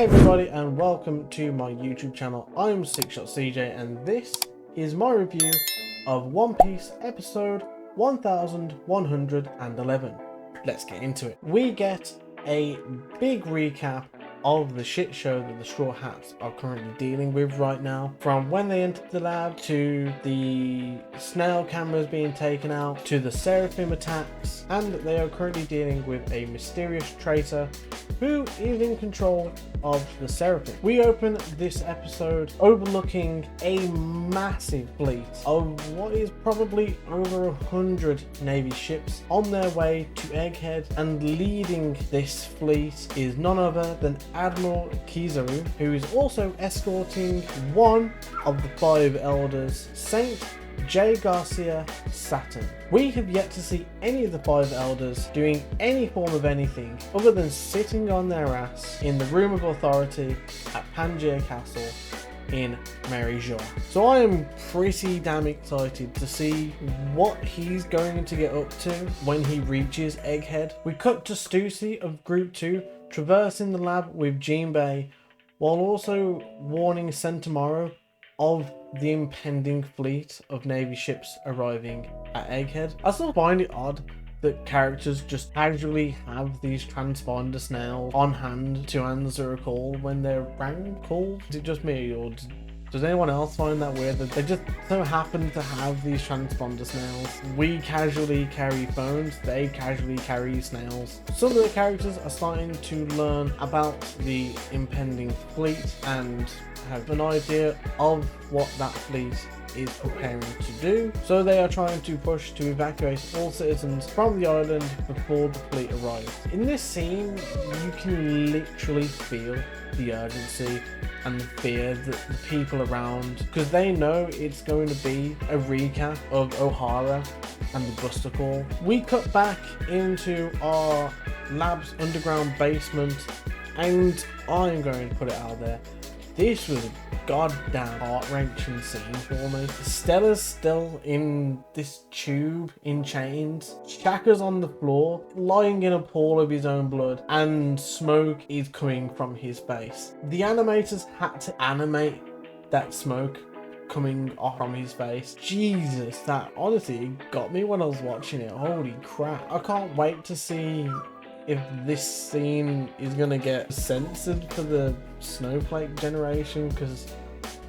Hey everybody and welcome to my YouTube channel. I'm SixShotCJ and this is my review of One Piece episode 1111. Let's get into it. We get a big recap of the shit show that the Straw Hats are currently dealing with right now. From when they entered the lab, to the snail cameras being taken out, to the Seraphim attacks, and they are currently dealing with a mysterious traitor who is in control of the Seraphim. We open this episode overlooking a massive fleet of what is probably over 100 Navy ships on their way to Egghead, and leading this fleet is none other than Admiral Kizaru, who is also escorting one of the 5 elders, Saint J. Garcia Saturn. We have yet to see any of the 5 elders doing any form of anything other than sitting on their ass in the room of authority at Pangaea Castle in Mary Jo. So I am pretty damn excited to see what he's going to get up to when he reaches Egghead. We cut to Stussy of Group 2 traversing the lab with Jinbei, while also warning Sentomaru of the impending fleet of Navy ships arriving at Egghead. I still find it odd that characters just casually have these transponder snails on hand to answer a call when they're rank called. Is it just me, or does anyone else find that weird that they just so happen to have these transponder snails? We casually carry phones, they casually carry snails. Some of the characters are starting to learn about the impending fleet and have an idea of what that fleet is preparing to do, so they are trying to push to evacuate all citizens from the island before the fleet arrives. In this scene, you can literally feel the urgency and the fear that the people around, because they know it's going to be a recap of O'Hara and the Buster Call. We cut back into our lab's underground basement, and I'm going to put it out there, this was a goddamn heart-wrenching scene for me. Stella's still in this tube in chains. Shaka's on the floor, lying in a pool of his own blood, and smoke is coming from his face. The animators had to animate that smoke coming off from his face. Jesus, that honestly got me when I was watching it. Holy crap. I can't wait to see if this scene is gonna get censored for the Snowflake generation, because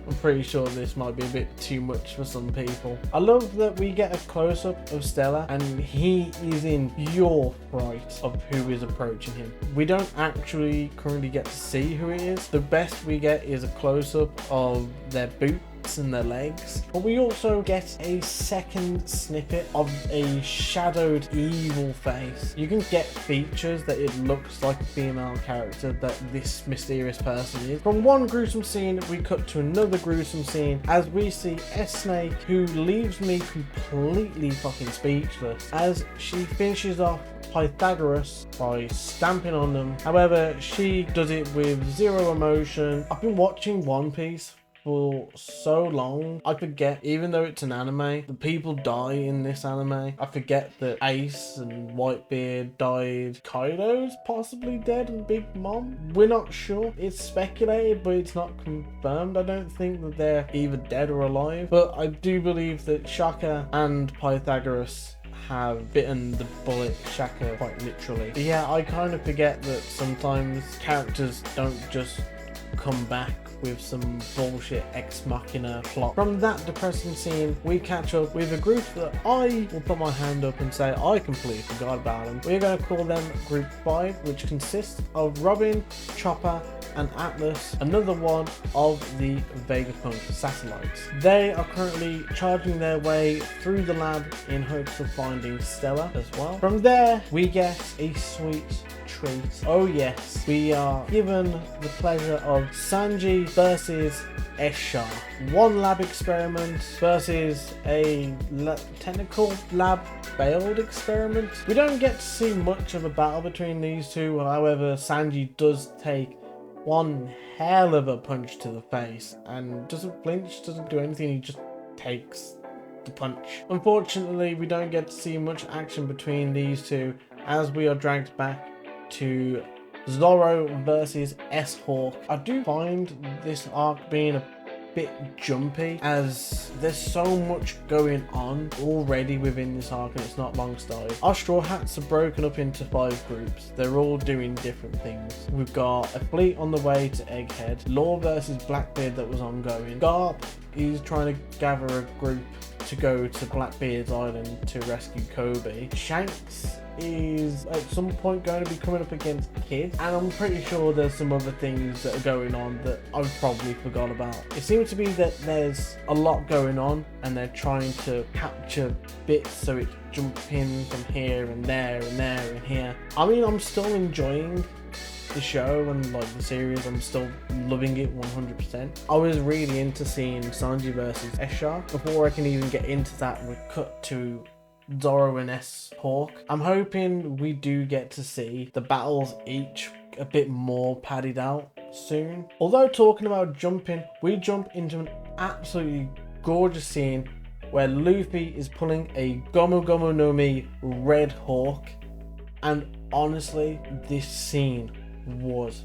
I'm pretty sure this might be a bit too much for some people. I love that we get a close-up of Stella and he is in pure fright of who is approaching him. We don't actually currently get to see who it is. The best we get is a close-up of their boots and their legs, but we also get a second snippet of a shadowed evil face. You can get features that it looks like a female character that this mysterious person is. From one gruesome scene we cut to another gruesome scene as we see S-Snake, who leaves me completely fucking speechless as she finishes off Pythagoras by stamping on them. However, she does it with zero emotion. I've been watching One Piece for so long, I forget, even though it's an anime, the people die in this anime. I forget that Ace and Whitebeard died. Kaido's possibly dead and Big Mom? We're not sure. It's speculated, but it's not confirmed. I don't think that they're either dead or alive, but I do believe that Shaka and Pythagoras have bitten the bullet, Shaka quite literally. But yeah, I kind of forget that sometimes characters don't just come back with some bullshit ex machina plot. From that depressing scene, we catch up with a group that I will put my hand up and say I completely forgot about them. We're going to call them Group 5, which consists of Robin, Chopper, and Atlas, another one of the Vegapunk satellites. They are currently charging their way through the lab in hopes of finding Stella as well. From there, we get a sweet treat. Oh yes, we are given the pleasure of Sanji versus Esha. One lab experiment versus a technical lab failed experiment. We don't get to see much of a battle between these two, however Sanji does take one hell of a punch to the face and doesn't flinch, doesn't do anything, he just takes the punch. Unfortunately, we don't get to see much action between these two as we are dragged back to Zorro versus S-Hawk. I do find this arc being a bit jumpy, as there's so much going on already within this arc and it's not long started. Our Straw Hats are broken up into 5 groups. They're all doing different things. We've got a fleet on the way to Egghead, Law versus Blackbeard that was ongoing, Garp is trying to gather a group to go to Blackbeard's island to rescue Kobe, Shanks is at some point going to be coming up against Kid, and I'm pretty sure there's some other things that are going on that I've probably forgot about. It seems to be that there's a lot going on and they're trying to capture bits so it jumps in from here and there and there and here. I mean, I'm still enjoying the show and like the series, I'm still loving it 100%. I was really into seeing Sanji versus Esha. Before I can even get into that, we cut to Zorro and S-Hawk. I'm hoping we do get to see the battles each a bit more padded out soon. Although talking about jumping, we jump into an absolutely gorgeous scene where Luffy is pulling a Gomu Gomu no Mi Red Hawk, and honestly this scene was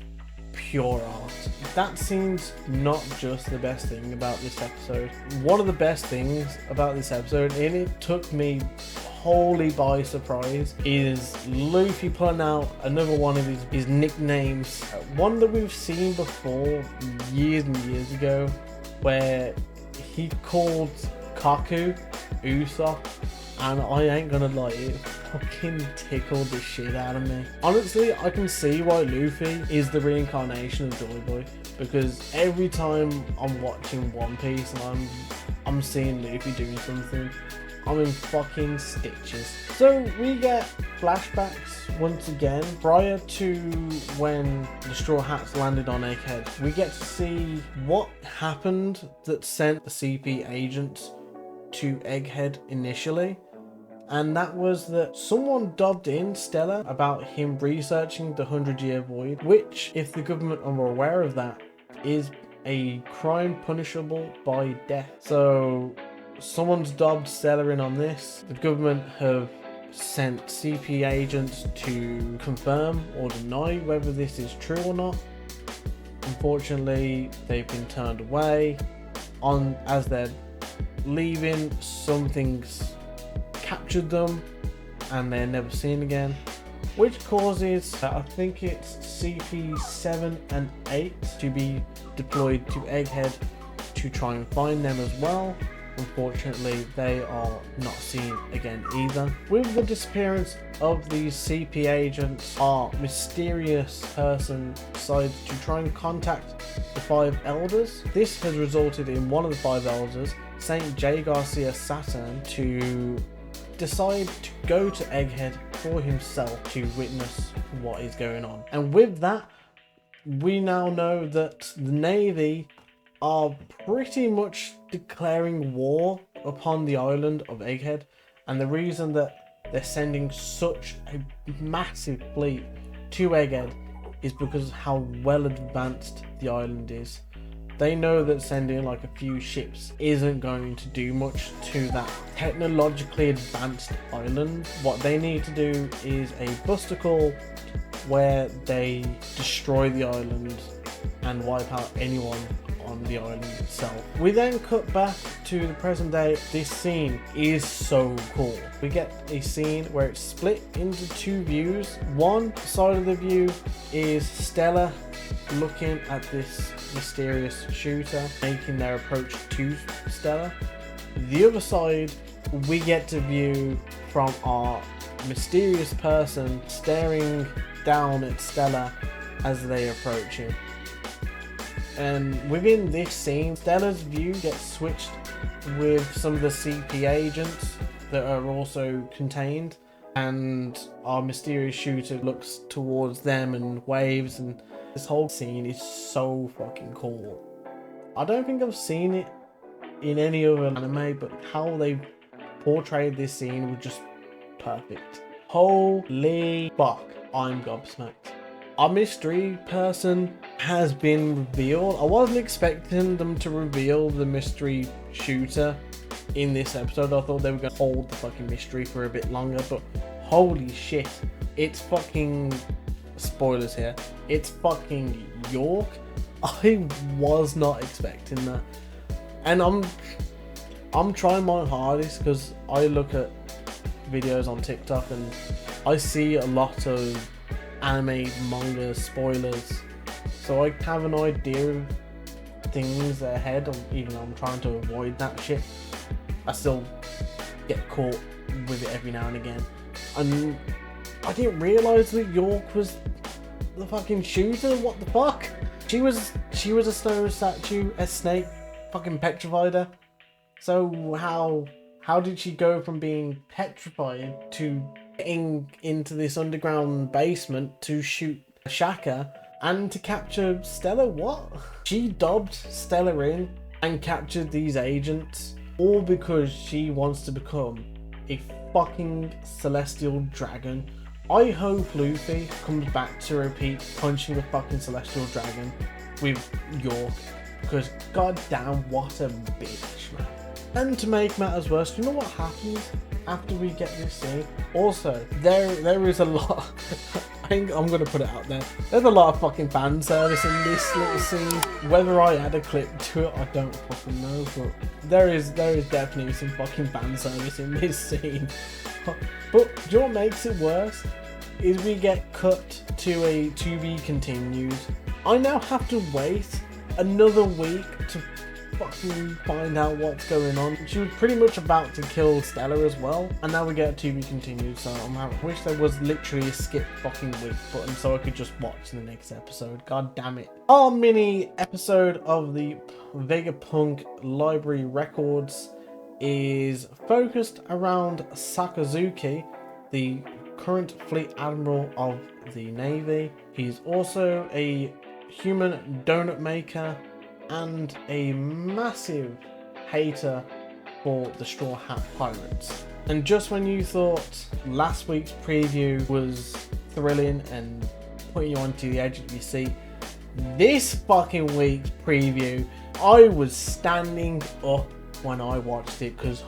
pure art. That scene's not just the best thing about this episode. One of the best things about this episode, and it took me wholly by surprise, is Luffy pulling out another one of his nicknames. One that we've seen before years and years ago, where he called Kaku Usopp, and I ain't gonna lie, it fucking tickled the shit out of me. Honestly, I can see why Luffy is the reincarnation of Joy Boy, because every time I'm watching One Piece and I'm seeing Luffy doing something, I'm in fucking stitches. So we get flashbacks once again prior to when the Straw Hats landed on Egghead. We get to see what happened that sent the CP agents to Egghead initially. And that was that someone dobbed in Stella about him researching the 100-year void, which, if the government are aware of that, is a crime punishable by death. So someone's dobbed Stella in on this. The government have sent CP agents to confirm or deny whether this is true or not. Unfortunately, they've been turned away. As they're leaving, something's captured them and they're never seen again, which causes I think it's CP7 and 8 to be deployed to Egghead to try and find them as well. Unfortunately, they are not seen again either. With the disappearance of these CP agents, our mysterious person decides to try and contact the 5 elders. This has resulted in one of the 5 elders, Saint J. Garcia Saturn, to decide to go to Egghead for himself to witness what is going on. And with that, we now know that the Navy are pretty much declaring war upon the island of Egghead, and the reason that they're sending such a massive fleet to Egghead is because of how well advanced the island is. They know that sending like a few ships isn't going to do much to that technologically advanced island. What they need to do is a busticle where they destroy the island and wipe out anyone on the island itself. We then cut back to the present day. This scene is so cool. We get a scene where it's split into 2 views. One side of the view is Stella looking at this mysterious shooter making their approach to Stella. The other side, we get to view from our mysterious person staring down at Stella as they approach him. And within this scene, Stella's view gets switched with some of the CP agents that are also contained, and our mysterious shooter looks towards them and waves, and this whole scene is so fucking cool. I don't think I've seen it in any other anime, but how they portrayed this scene was just perfect. Holy fuck, I'm gobsmacked. Our mystery person has been revealed. I wasn't expecting them to reveal the mystery shooter in this episode. I thought they were going to hold the fucking mystery for a bit longer, but holy shit, it's fucking spoilers here. It's fucking York. I was not expecting that, and I'm trying my hardest because I look at videos on TikTok and I see a lot of anime, manga spoilers, so I have an idea of things ahead. Even though I'm trying to avoid that shit, I still get caught with it every now and again. And I didn't realise that York was the fucking shooter. What the fuck? She was a snow statue, a snake fucking petrified her. So how did she go from being petrified to getting into this underground basement to shoot Shaka and to capture Stella? What? She dobbed Stella in and captured these agents, all because she wants to become a fucking celestial dragon. I hope Luffy comes back to repeat punching a fucking celestial dragon with York, because goddamn, what a bitch, man. And to make matters worse, do you know what happens after we get this scene? Also, there is a lot. I think I'm gonna put it out there. There's a lot of fucking fan service in this little scene. Whether I add a clip to it, I don't fucking know. But there is definitely some fucking fan service in this scene. But do you know what makes it worse? Is we get cut to a to be continued. I now have to wait another week to fucking find out what's going on. She was pretty much about to kill Stella as well, and now we get to be continued. So I wish there was literally a skip fucking week button so I could just watch the next episode. God damn it. Our mini episode of the Vegapunk Library Records is focused around Sakazuki, the current fleet admiral of the Navy. He's also a human donut maker and a massive hater for the Straw Hat Pirates. And just when you thought last week's preview was thrilling and putting you onto the edge of your seat, this fucking week's preview, I was standing up when I watched it, because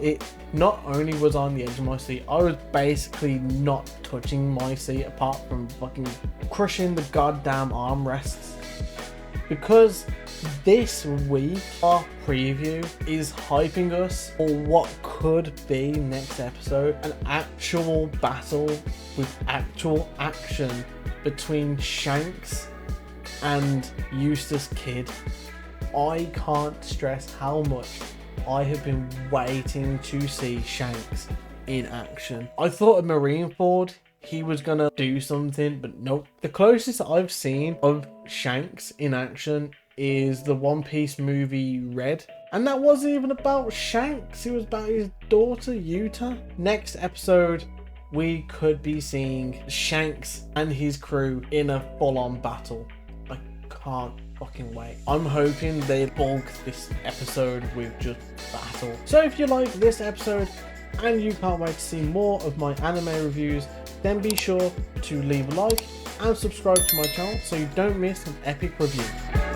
it not only was on the edge of my seat, I was basically not touching my seat apart from fucking crushing the goddamn armrests. Because this week our preview is hyping us for what could be next episode, an actual battle with actual action between Shanks and Eustace Kid. I can't stress how much I have been waiting to see Shanks in action. I thought of Marineford, he was gonna do something, but nope. The closest I've seen of Shanks in action is the One Piece movie Red, and that wasn't even about Shanks, it was about his daughter Yuta. Next episode we could be seeing Shanks and his crew in a full-on battle. I can't fucking wait. I'm hoping they bulk this episode with just battle. So if you like this episode and you can't wait to see more of my anime reviews, then be sure to leave a like and subscribe to my channel so you don't miss an epic review.